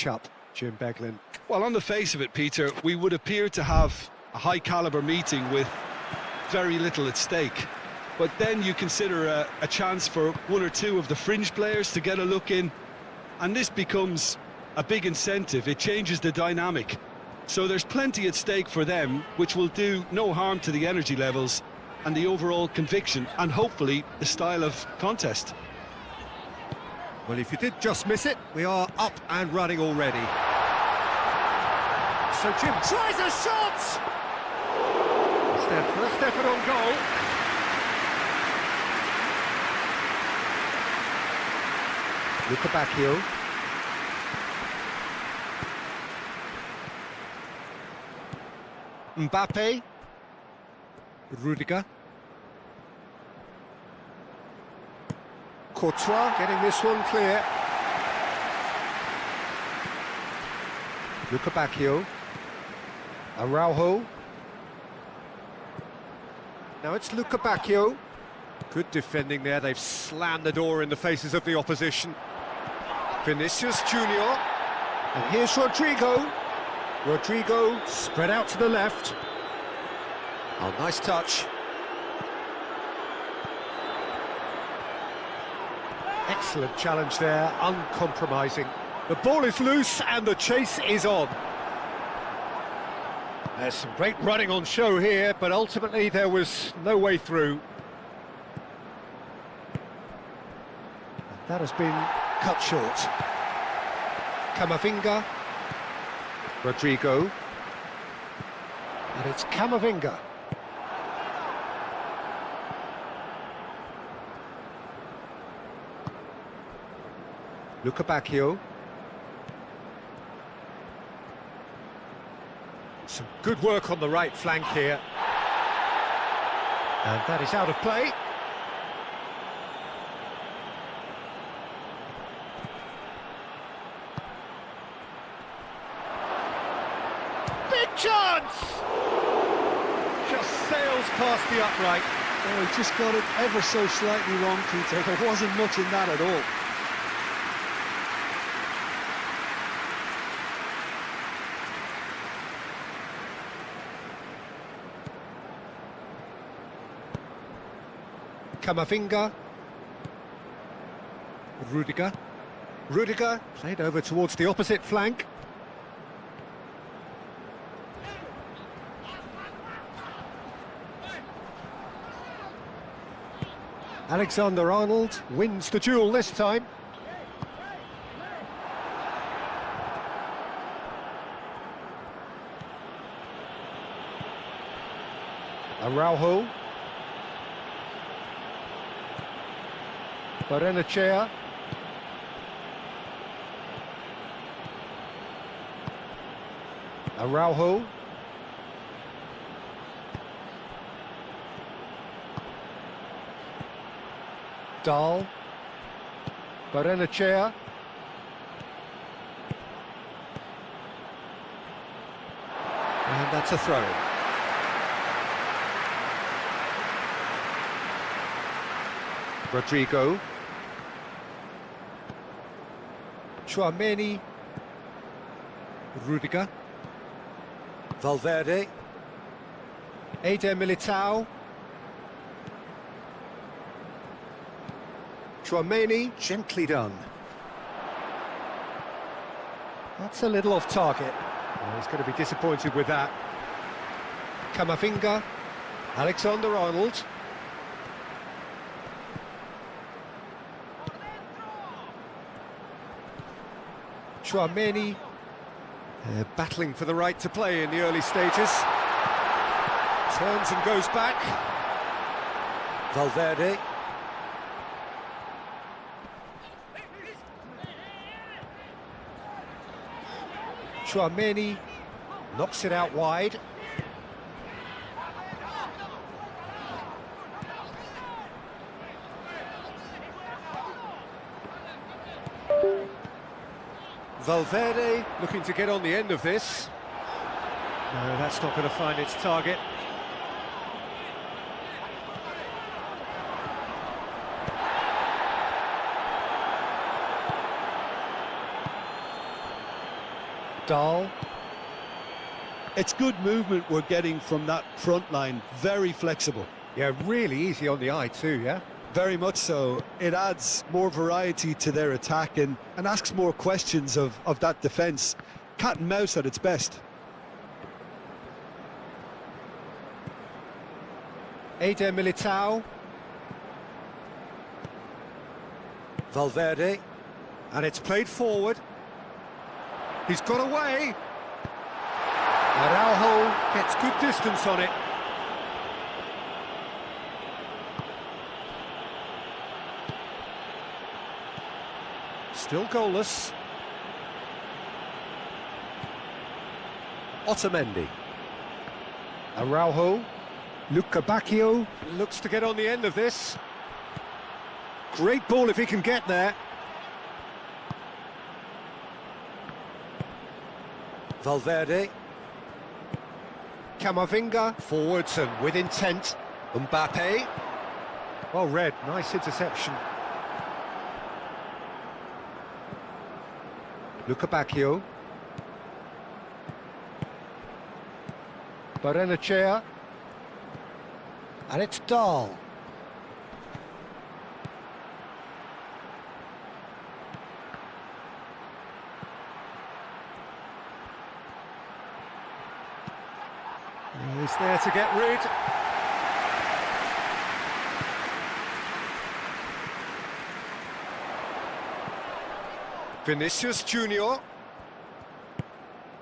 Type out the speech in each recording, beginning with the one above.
match-up, Jim Beglin? Well, on the face of it, Peter, we would appear to have a high-caliber meeting with very little at stake. But then you consider a chance for one or two of the fringe players to get a look in, and this becomes a big incentive. It changes the dynamic. So there's plenty at stake for them, which will do no harm to the energy levels and the overall conviction, and hopefully the style of contest. Well, if you did just miss it, we are up and running already. So Jim tries a shot! It's their first effort on goal. Luca Bacchio. Mbappe. Rudiger. Courtois getting this one clear. Luca Bacchio. Araujo. Now it's Luca Bacchio. Good defending there, they've slammed the door in the faces of the opposition. Vinicius Junior. And here's Rodrigo. Rodrigo spread out to the left. Oh, nice touch. Excellent challenge there, uncompromising. The ball is loose and the chase is on. There's some great running on show here, but ultimately there was no way through. That has been cut short. Camavinga. Rodrigo. And it's Camavinga. Luca Bacchio. Some good work on the right flank here. And that is out of play. Big chance! Just sails past the upright. Oh, he just got it ever so slightly wrong, Peter. There wasn't much in that at all. Camavinga. Rudiger. Rudiger played over towards the opposite flank. Alexander-Arnold wins the duel this time. Araujo. Barrenechea. Araujo. Dahl. Barrenechea. And that's a throw. Rodrigo. Tchouaméni. Rudiger. Valverde. Eder Militao. Tchouaméni, gently done. That's a little off target. Oh, he's going to be disappointed with that. Camavinga. Alexander-Arnold. Tchouaméni, battling for the right to play in the early stages. Turns and goes back. Valverde. Tchouaméni knocks it out wide. Valverde looking to get on the end of this. No, that's not going to find its target. Dahl. It's good movement we're getting from that front line, very flexible. Yeah, really easy on the eye too, yeah? Very much so. It adds more variety to their attack and asks more questions of that defence. Cat and mouse at its best. Eder Militao. Valverde. And it's played forward. He's got away. Araujo gets good distance on it. Still goalless. Otamendi. Araujo. Luca Bacchio looks to get on the end of this. Great ball if he can get there. Valverde. Camavinga. Forwards and with intent. Mbappe. Well read, nice interception. Luca Bacchio. Barrenechea. And it's Dahl. He's there to get rid. Vinicius Junior.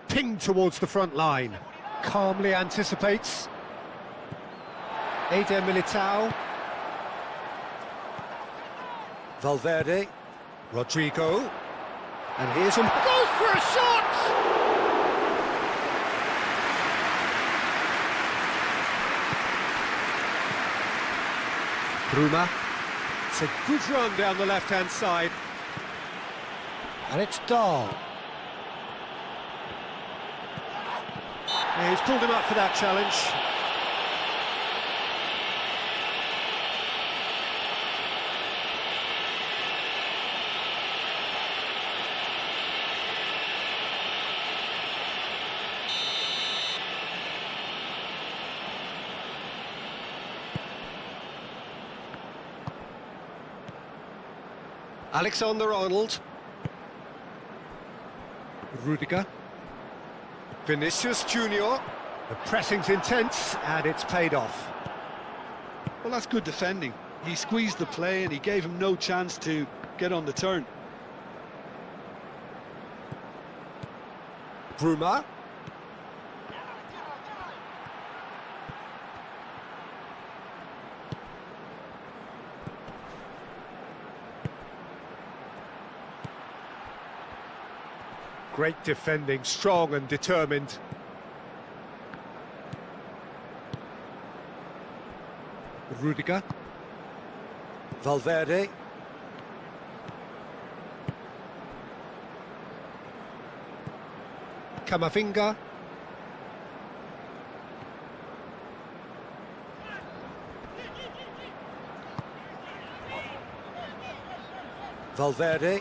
Pinged towards the front line. Calmly anticipates. Eder Militao. Valverde. Rodrigo. And here's him. Goes for a shot! Bruma. It's a good run down the left-hand side. And it's Dahl. Yeah, he's pulled him up for that challenge. Alexander-Arnold. Rudiger. Vinicius Junior. The pressing's intense and it's paid off. Well, that's good defending. He squeezed the play and he gave him no chance to get on the turn. Bruma. Great defending, strong and determined. Rudiger. Valverde. Camavinga. Valverde.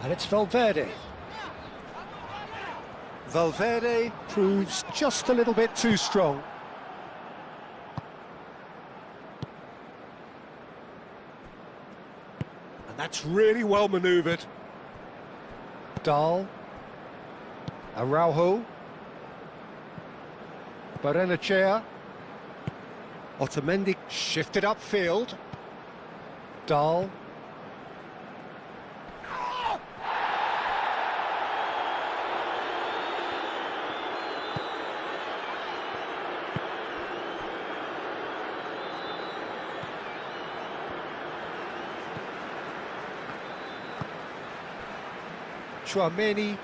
And it's Valverde. Valverde proves just a little bit too strong. And that's really well manoeuvred. Dahl. Araujo. Barrenechea. Otamendi shifted upfield. Dahl. Chouameni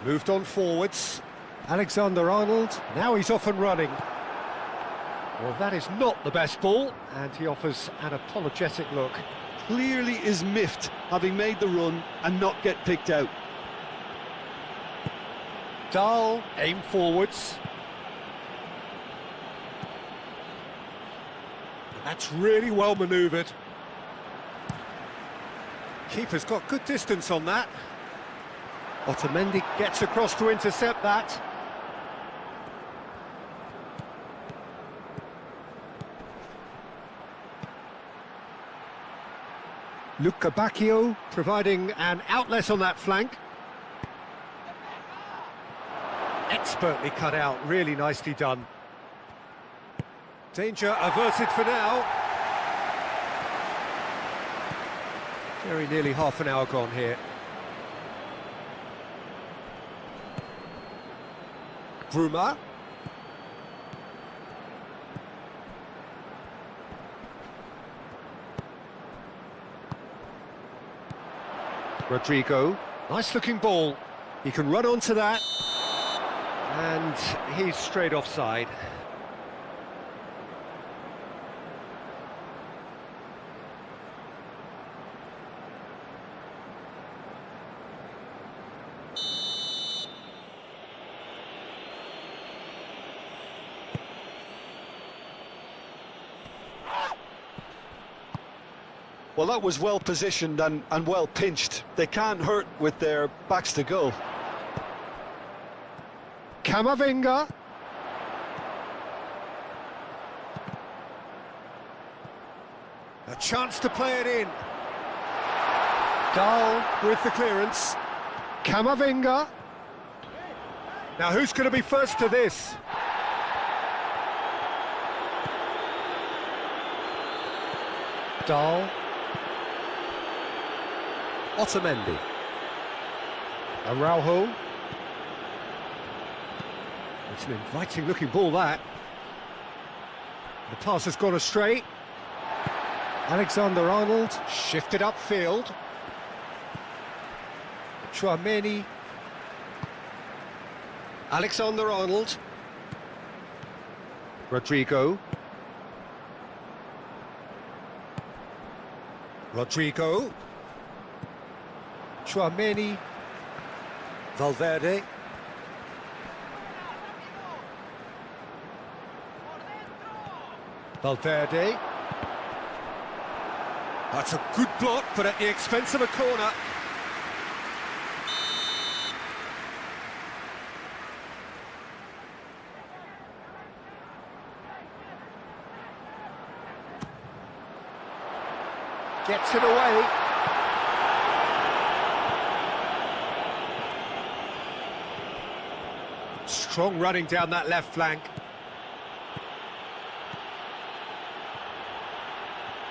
moved on forwards. Alexander-Arnold, now he's off and running. Well, that is not the best ball, and he offers an apologetic look. Clearly is miffed, having made the run and not get picked out. Dahl, aim forwards. And that's really well manoeuvred. Keeper's got good distance on that. Otamendi gets across to intercept that. Luca Bacchio providing an outlet on that flank. Expertly cut out, really nicely done. Danger averted for now. Very nearly half an hour gone here. Bruma. Rodrigo, nice looking ball. He can run onto that. And he's straight offside. Well, that was well positioned and well pinched. They can't hurt with their backs to goal. Camavinga. A chance to play it in. Dahl with the clearance. Camavinga. Now who's going to be first to this? Dahl. Otamendi. Araujo. It's an inviting looking ball, that. The pass has gone astray. Alexander-Arnold shifted upfield. Chouameni. Alexander-Arnold. Rodrigo. Rodrigo. Chouameni. Valverde. Valverde. That's a good block, but at the expense of a corner. Gets it away. Strong running down that left flank.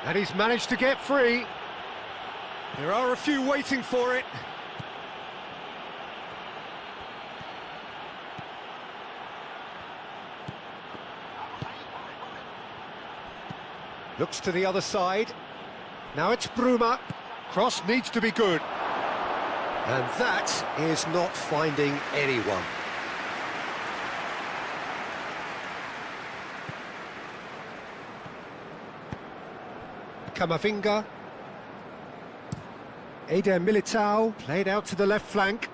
And he's managed to get free. There are a few waiting for it. Looks to the other side. Now it's Bruma. Cross needs to be good. And that is not finding anyone. Camavinga. Eder Militao played out to the left flank.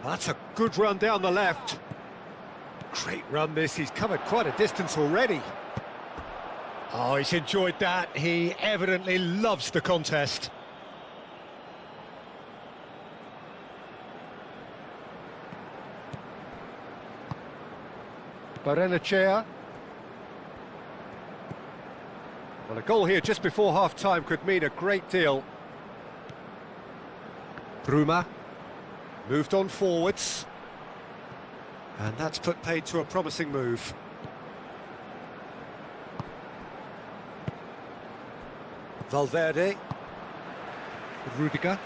That's a good run down the left. Great run this, he's covered quite a distance already. Oh, he's enjoyed that. He evidently loves the contest. Barrenechea. Well, a goal here just before half-time could mean a great deal. Bruma moved on forwards. And that's put paid to a promising move. Valverde. Rudiger.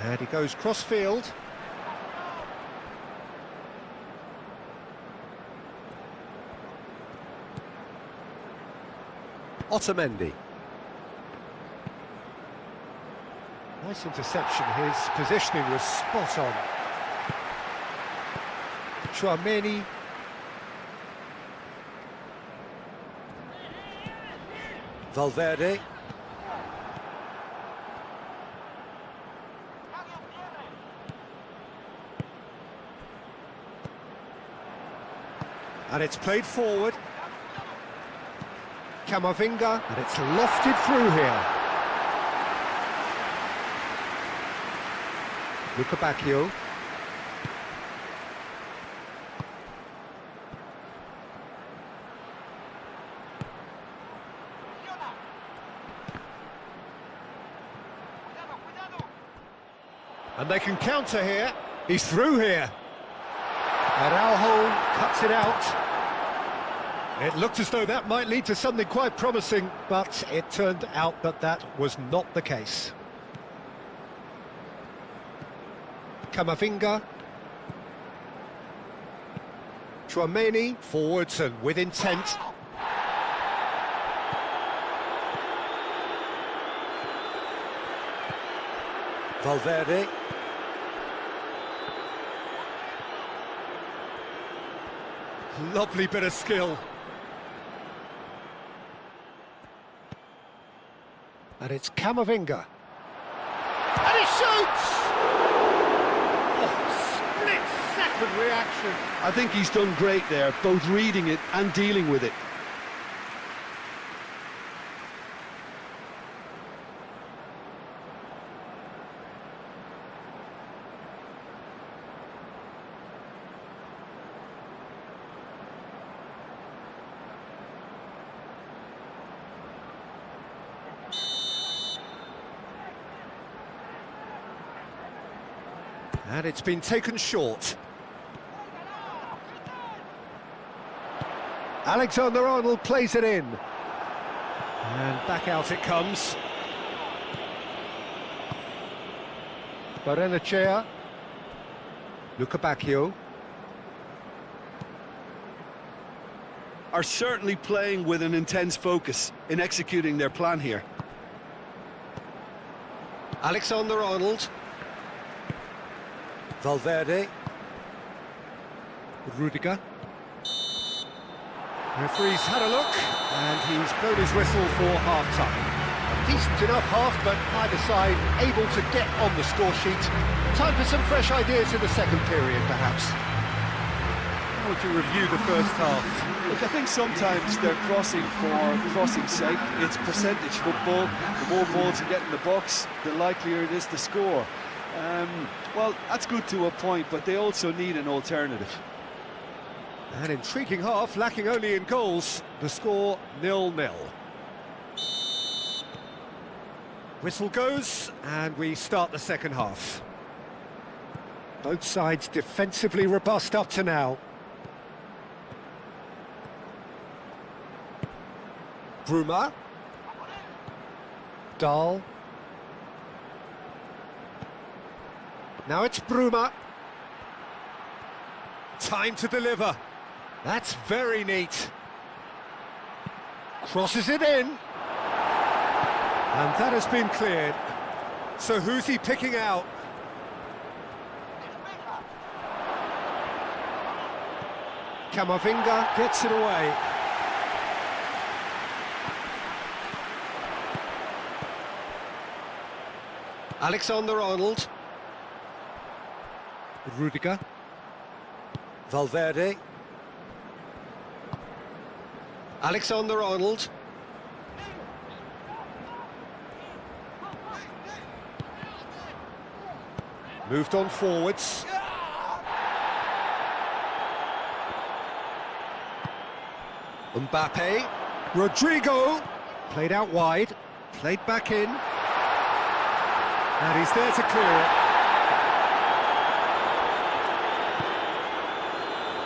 And he goes cross-field. Otamendi. Nice interception, his positioning was spot on. Chouameni. Valverde. And it's played forward. Camavinga, and it's lofted through here. Luca Bacchio. And they can counter here. He's through here. Araujo cuts it out. It looked as though that might lead to something quite promising, but it turned out that that was not the case. Camavinga. Tchouaméni, forwards and with intent. Valverde. Lovely bit of skill. And it's Camavinga. And he shoots! Oh, split-second reaction. I think he's done great there, both reading it and dealing with it. And it's been taken short. Alexander-Arnold plays it in. And back out it comes. Barrenechea. Luca Bacchio. Are certainly playing with an intense focus in executing their plan here. Alexander-Arnold. Valverde. Rudiger. Referee's had a look, and he's blown his whistle for half-time. A decent enough half, but either side able to get on the score sheet. Time for some fresh ideas in the second period, perhaps. How would you review the first half? Look, I think sometimes they're crossing for crossing's sake. It's percentage football. The more balls you get in the box, the likelier it is to score. Well, that's good to a point, but they also need an alternative. An intriguing half, lacking only in goals. The score 0-0. Whistle goes, and we start the second half. Both sides defensively robust up to now. Bruma. Dahl. Now it's Bruma. Time to deliver. That's very neat. Crosses it in. And that has been cleared. So who's he picking out? Camavinga gets it away. Alexander-Arnold. Rudiger. Valverde. Alexander-Arnold. Moved on forwards. Mbappe. Rodrigo. Played out wide. Played back in. And he's there to clear it.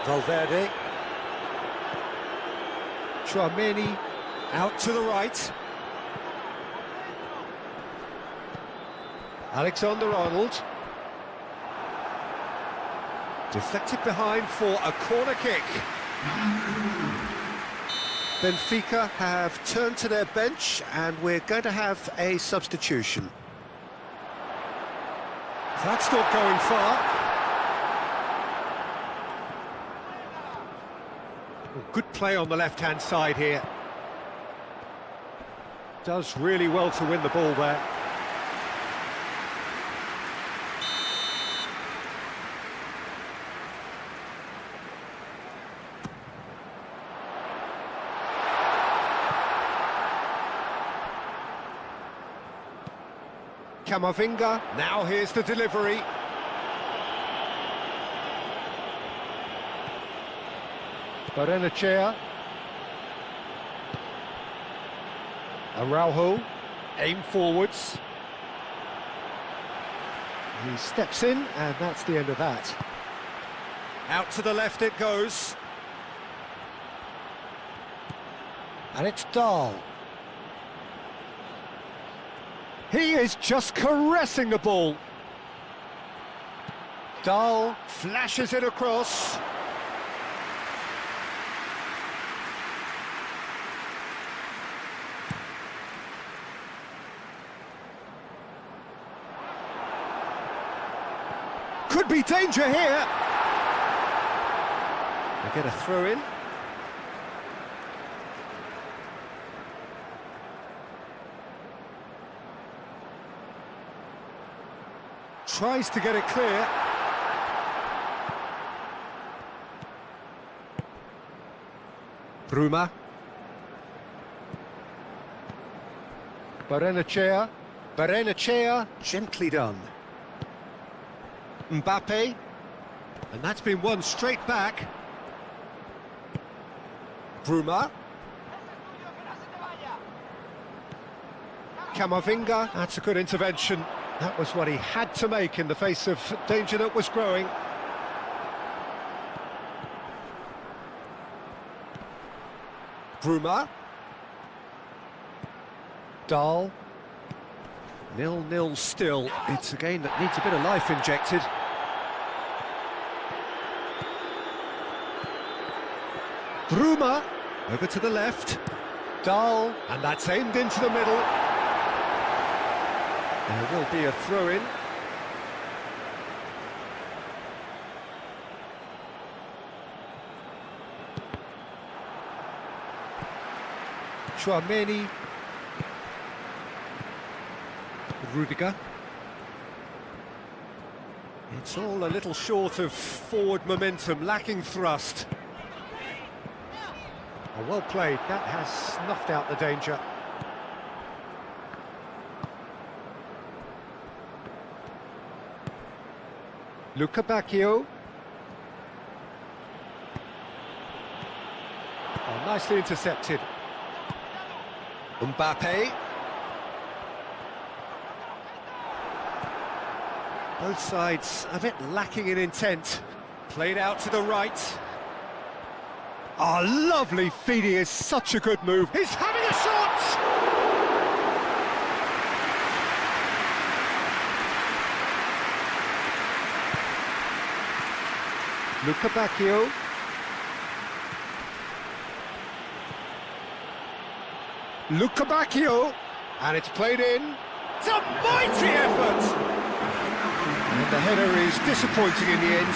Valverde. Tchouaméni out to the right. Alexander-Arnold. Deflected behind for a corner kick. Benfica have turned to their bench, and we're going to have a substitution. That's not going far. Good play on the left-hand side here. Does really well to win the ball there. Camavinga, now here's the delivery. Barrenechea. Araujo, aim forwards. He steps in, and that's the end of that. Out to the left it goes. And it's Dahl. He is just caressing the ball. Dahl flashes it across. Could be danger here. They get a throw in. Tries to get it clear. Bruma. Barrenechea, gently done. Mbappe, and that's been won straight back. Bruma. Camavinga, that's a good intervention. That was what he had to make in the face of danger that was growing. Bruma. Dahl. 0-0 still. It's a game that needs a bit of life injected. Bruma. Over to the left. Dahl. And that's aimed into the middle. There will be a throw-in. Chouameni. Rudiger. It's all a little short of forward momentum, lacking thrust. Oh, well played, that has snuffed out the danger. Luca Bacchio. Oh, nicely intercepted. Mbappe. Both sides a bit lacking in intent. Played out to the right. Oh, lovely feeding is such a good move. He's having a shot! Luca Bacchio. Luca Bacchio. And it's played in. It's a mighty effort! And the header is disappointing in the end.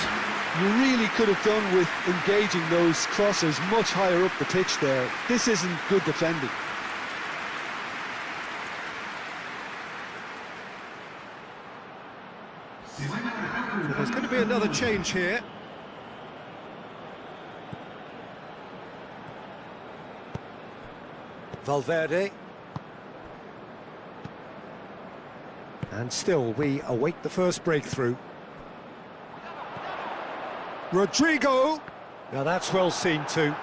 You really could have done with engaging those crossers much higher up the pitch there. This isn't good defending. So there's going to be another change here. Valverde. And still, we await the first breakthrough. Rodrigo! Now that's well seen too.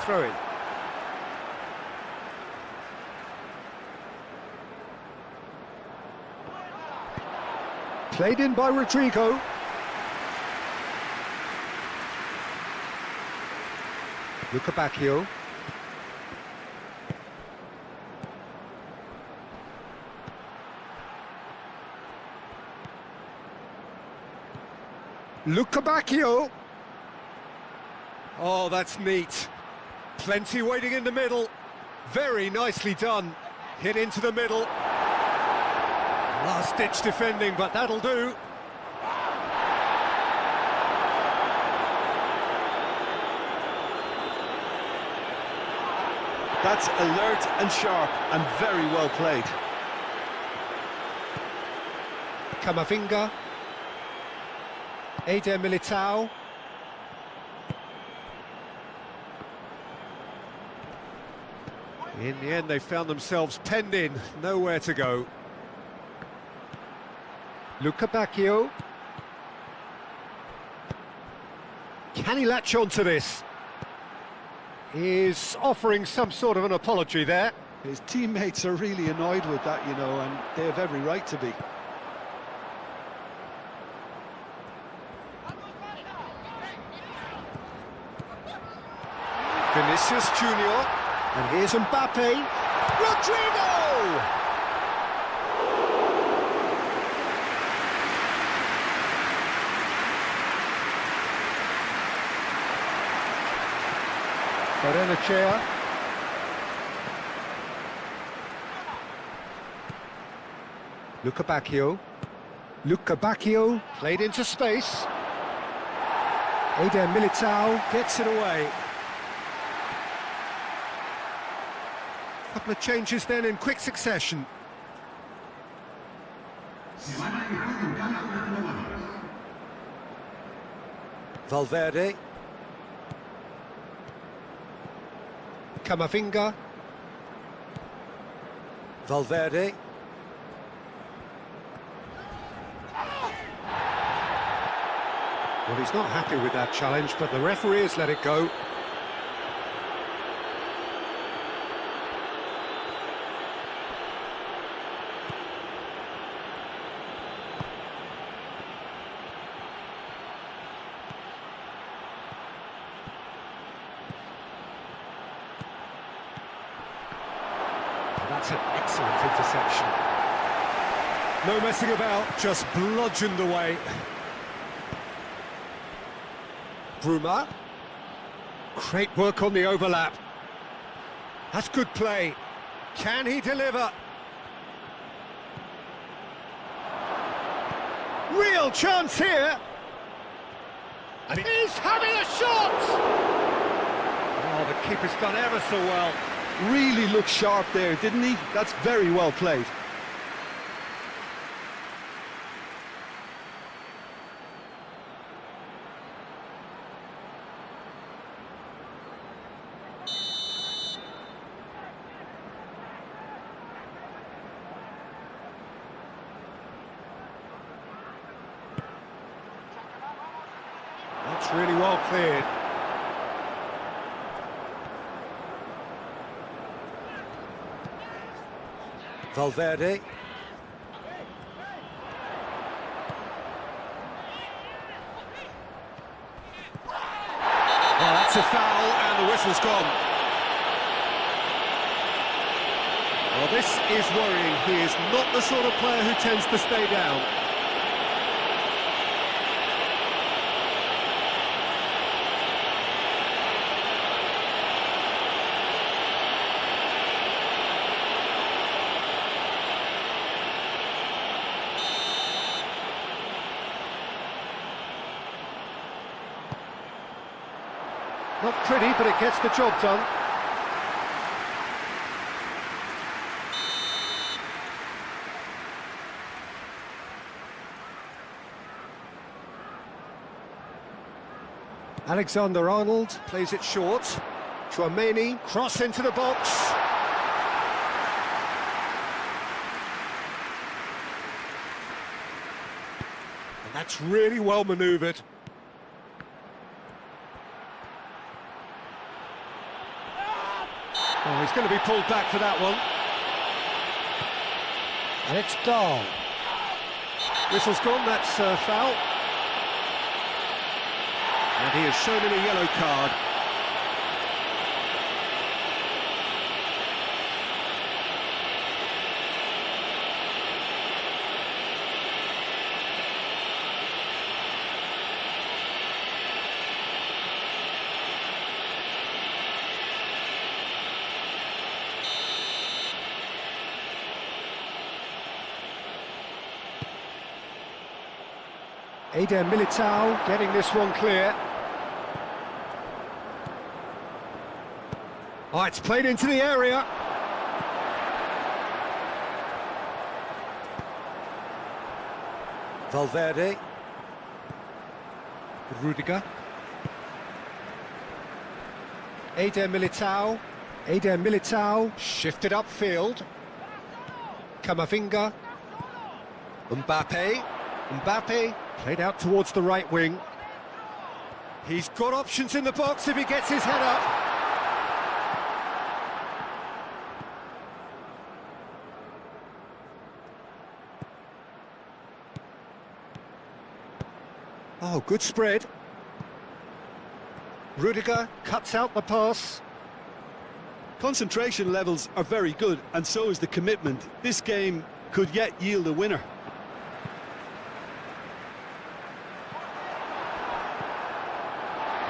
Throw in. Played in by Rodrigo. Luca Bacchio. Luca Bacchio. Oh, that's neat. Plenty waiting in the middle. Very nicely done. Hit into the middle. Last-ditch defending, but that'll do. That's alert and sharp and very well played. Camavinga. Eder Militao. In the end, they found themselves penned in, nowhere to go. Luca Bacchio. Can he latch on to this? is offering some sort of an apology there. His teammates are really annoyed with that, you know, and they have every right to be. Vinicius Junior, and here's Mbappe. Rodrigo! Chair. Luca Bacchio played into space. Eder Militao gets it away. Couple of changes then in quick succession. Valverde. Camavinga. Valverde. Well, he's not happy with that challenge, but the referee has let it go. That's an excellent interception. No messing about, just bludgeoned away. Bruma. Great work on the overlap. That's good play. Can he deliver? Real chance here. And he's having a shot! Oh, the keeper's done ever so well. Really looked sharp there, didn't he? That's very well played. That's really well cleared. Valverde. Oh, that's a foul, and the whistle's gone. Well, this is worrying. He is not the sort of player who tends to stay down. Not pretty, but it gets the job done. Alexander-Arnold plays it short. Chouameni, cross into the box. And that's really well manoeuvred. Oh, he's going to be pulled back for that one. And it's Dahl. Whistle's gone, that's foul. And he has shown him a yellow card. Eder Militao getting this one clear. Oh, it's played into the area. Valverde. Rudiger. Eder Militao. Eder Militao shifted upfield. Camavinga. Mbappe. Mbappe played out towards the right wing. He's got options in the box if he gets his head up. Oh, good spread. Rudiger cuts out the pass. Concentration levels are very good, and so is the commitment. This game could yet yield a winner.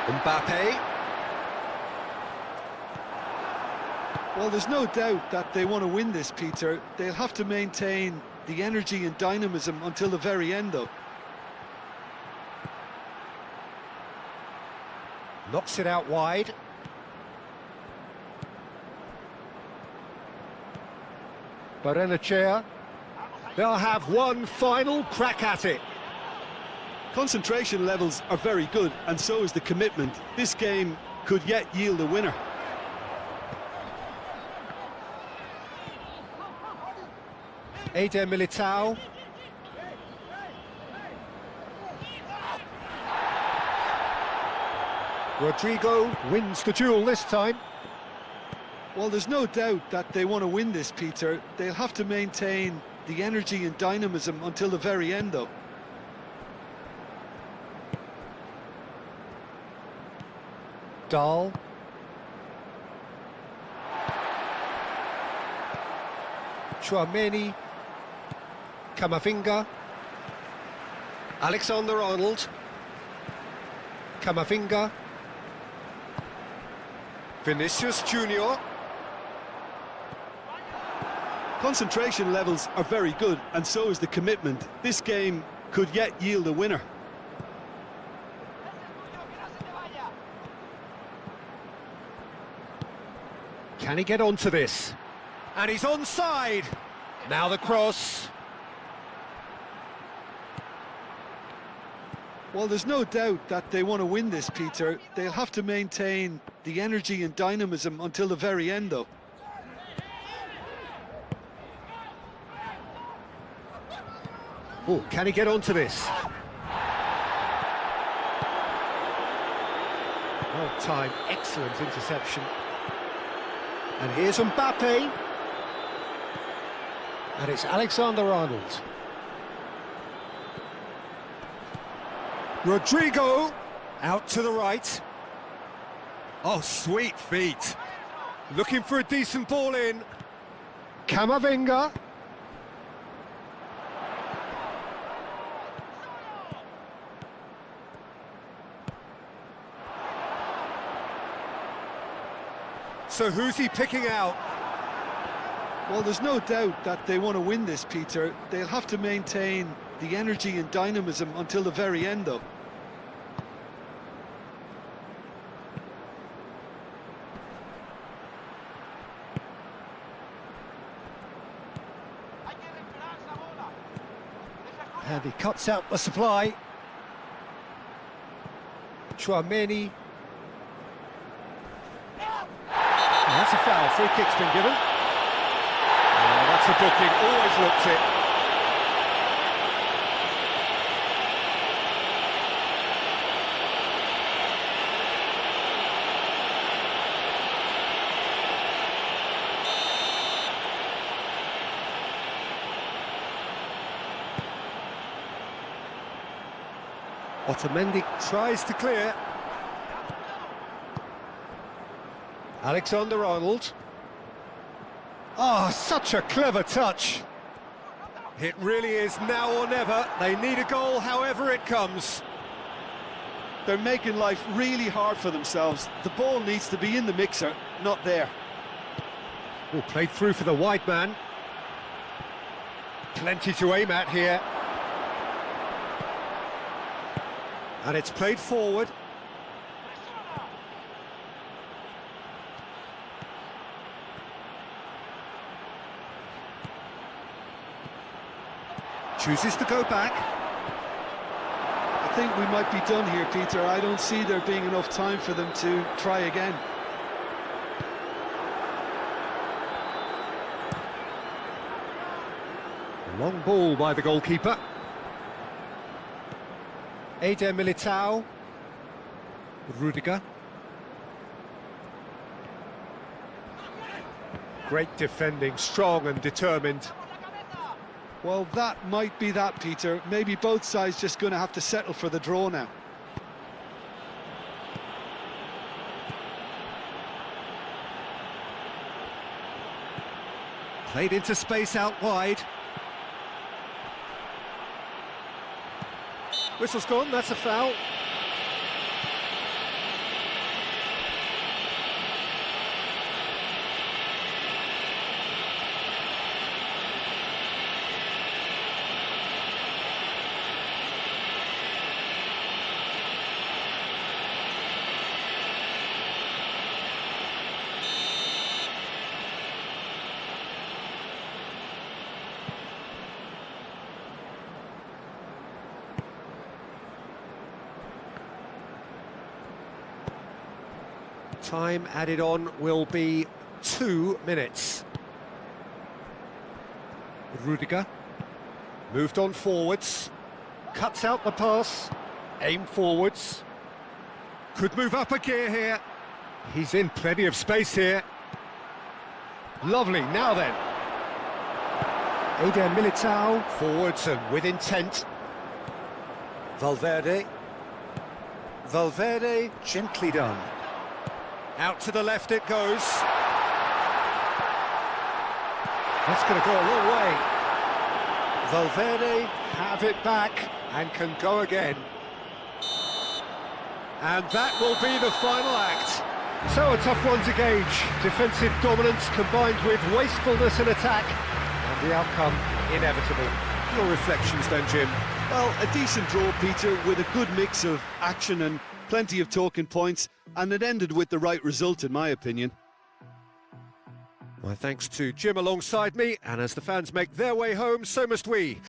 Mbappe. Well, there's no doubt that they want to win this, Peter. They'll have to maintain the energy and dynamism until the very end, though. Knocks it out wide. Barrenechea. They'll have one final crack at it. Concentration levels are very good, and so is the commitment. This game could yet yield a winner. Eder Militao. Rodrigo wins the duel this time. Well, there's no doubt that they want to win this, Peter. They'll have to maintain the energy and dynamism until the very end, though. Dahl. Chouameni. Camavinga. Alexander-Arnold. Camavinga. Vinicius Junior. Concentration levels are very good, and so is the commitment. This game could yet yield a winner. Can he get onto this? And he's onside. Now the cross. Well, there's no doubt that they want to win this, Peter. They'll have to maintain the energy and dynamism until the very end, though. Oh, can he get onto this? Well timed, excellent interception. And here's Mbappe. And it's Alexander-Arnold. Rodrigo, out to the right. Oh, sweet feet. Looking for a decent ball in. Camavinga. So who's he picking out? Well, there's no doubt that they want to win this, Peter. They'll have to maintain the energy and dynamism until the very end, though. And he cuts out the supply. Chouameni. Oh, that's a foul. Free kick's been given. Oh, that's a booking. Always looked it. Otamendi tries to clear. Alexander-Arnold. Oh, such a clever touch. It really is now or never. They need a goal however it comes. They're making life really hard for themselves. The ball needs to be in the mixer, not there. Oh, played through for the wide man. Plenty to aim at here. And it's played forward. Chooses to go back. I think we might be done here, Peter. I don't see there being enough time for them to try again. Long ball by the goalkeeper. Eder Militao. Rudiger. Great defending, strong and determined. Well, that might be that, Peter. Maybe both sides just going to have to settle for the draw now. Played into space out wide. Whistle's gone, that's a foul. Time added on will be 2 minutes. Rudiger moved on forwards, cuts out the pass, aim forwards. Could move up a gear here. He's in plenty of space here. Lovely, now then. Eder Militao, forwards and with intent. Valverde. Valverde, gently done. Out to the left it goes. That's going to go a long way. Valverde have it back and can go again. And that will be the final act. So a tough one to gauge. Defensive dominance combined with wastefulness in attack. And the outcome inevitable. Your reflections then, Jim? Well, a decent draw, Peter, with a good mix of action and plenty of talking points, and it ended with the right result, in my opinion. My thanks to Jim alongside me, and as the fans make their way home, so must we.